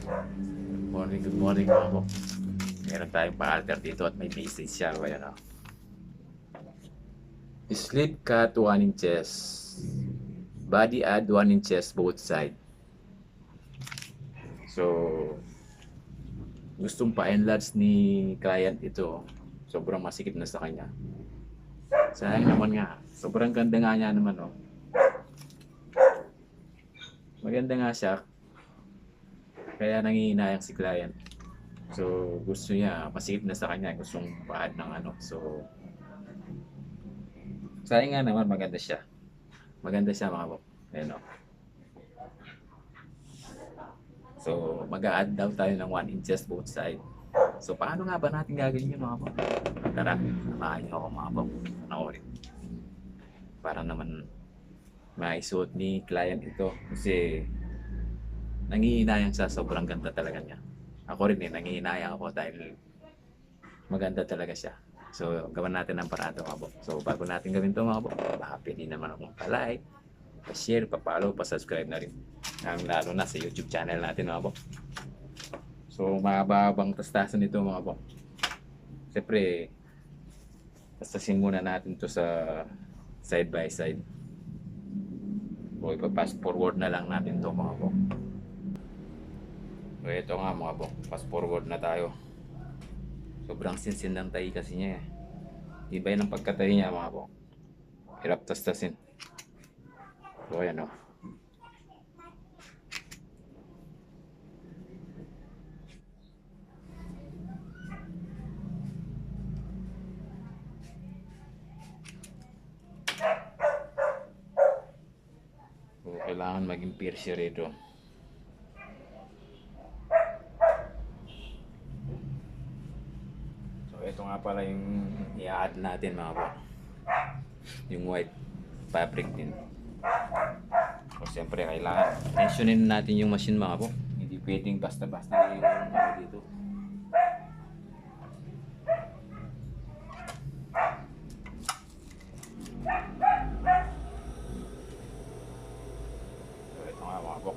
Good morning mga po. Meron tayong pa-alter dito at may message siya. Ayan o. Sleep cut 1 inches. Body add 1 inches both side. So, gustong pa-enlarge ni client ito. Sobrang masikip na sa kanya. Sayang naman nga. Sobrang ganda nga niya naman o. Maganda nga siya. Kaya nangihinayang si client. So, gusto niya, masikip na sa kanya. Gustong pa-add ng ano. So, sayang nga naman, maganda siya. Maganda siya mga po. Ayan o. So, mag-a-add daw tayo ng 1 inches both side. So, paano nga ba natin gagawin yun mga po? Tara, samahan niyo ako mga po. Panoorin. Para naman maisuot ni client ito. Kasi, nangihinayang siya. Sobrang ganda talaga niya. Ako rin nangihinayang ako dahil maganda talaga siya. So, gawan natin ng paraan mga po. So, bago natin gawin ito mga po, baka pwede naman akong pa-like, pa-share, pa-follow, pa-subscribe na rin. Lalo na sa YouTube channel natin mga po. So, mababang tastasan nito mga po. Siyempre, tastasin muna natin to sa side by side. O ipa-fast forward na lang natin to mga po. So, ito nga mga po, fast forward na tayo. Sobrang sinsin ng tahi kasi niya eh. Ibay ng pagkatahi niya mga po. Hirap tastasin. So, ayan o. So, kailangan maging piercer ito. So, ito nga pala yung i-add natin mga po. Yung white fabric din. So, siyempre kailangan tensionin natin yung machine mga po. Hindi pwedeng basta-basta na yung ano dito. So, ito nga mga po.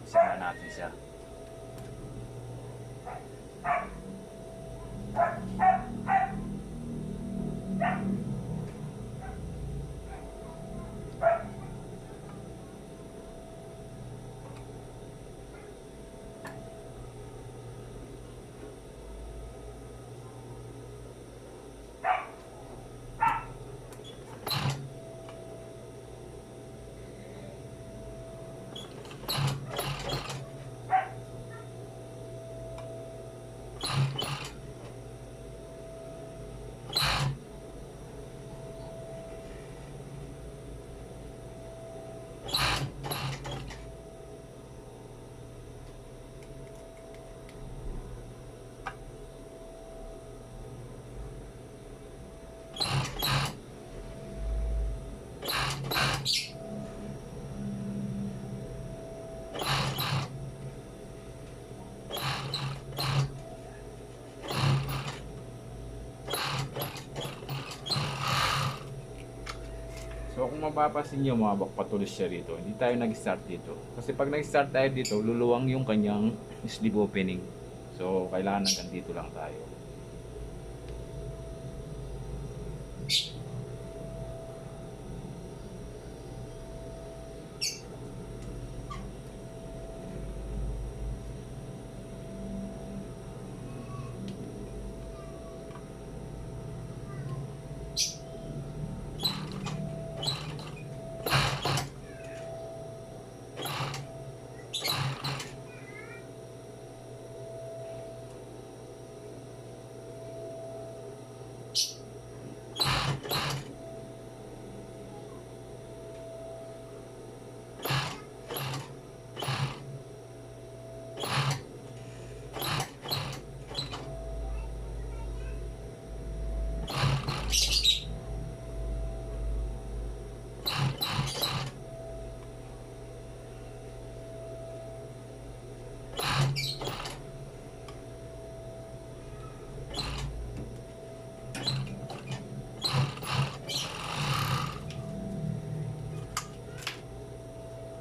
Isama natin siya. So kung mapapansin nyo mga bak, patuloy siya rito. Hindi tayo nag-start dito. Kasi pag nag-start tayo dito, luluwang yung kanyang sleeve opening. So kailangan hanggang dito lang tayo.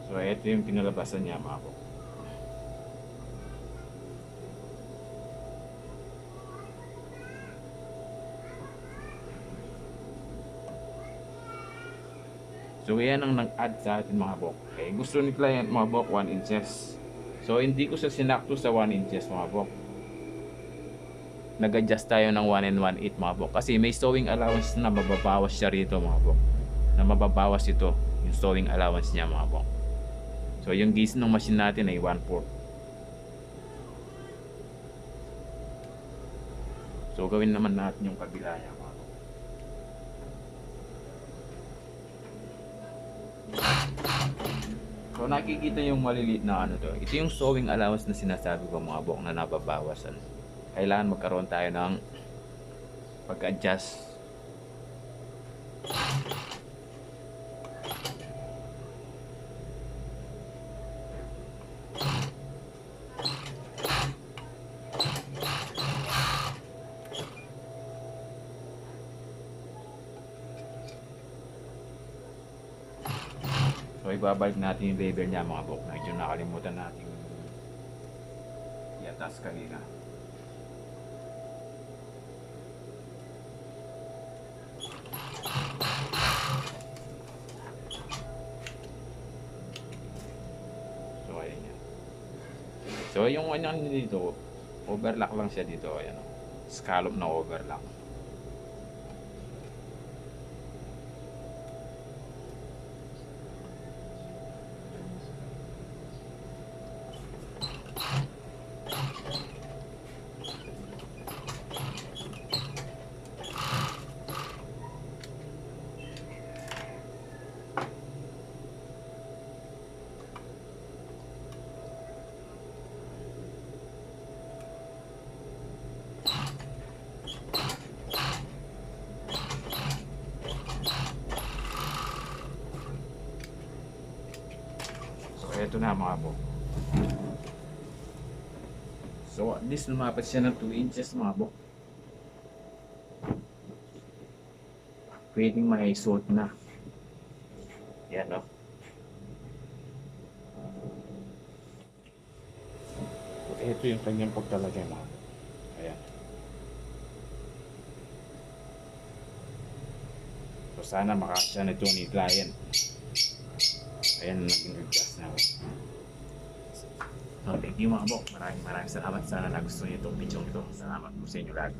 So ito yung pinalabasan niya mga po. So yan ang nag-add sa atin mga bok. Okay, gusto ni client mga bok 1 inches. So hindi ko siya sinakto sa 1 inches mga bok. Nag-adjust tayo ng 1 and 1/8 mga bok. Kasi may sewing allowance na mababawas siya rito mga bok. Na mababawas ito yung sewing allowance niya mga bok. So yung gauge ng machine natin ay 1/4. So gawin naman natin yung kabila niya mga bok. So nakikita yung maliliit na ano to. Ito yung sewing allowance na sinasabi ko mga bok na nababawasan. Kailangan magkaroon tayo ng pag-adjust. So ibabalik natin yung lever niya mga bok. Medyo nakalimutan natin iatas kanina. So ayan yan. So yung ano dito, overlock lang siya dito. Ayan, scallop na overlock. Ito na mga bok. So at least lumapat siya ng 2 inches mga bok. Pwedeng maisuot na. Yan no. So, ito yung kanyang pagtalagay mga bok. Ayan. So sana makasya na ito ni client. Ayan, naging adjust na. So, thank you mga bok. Maraming salamat. Sana nagustuhan niyo itong video ito. Salamat po sa inyo lahat.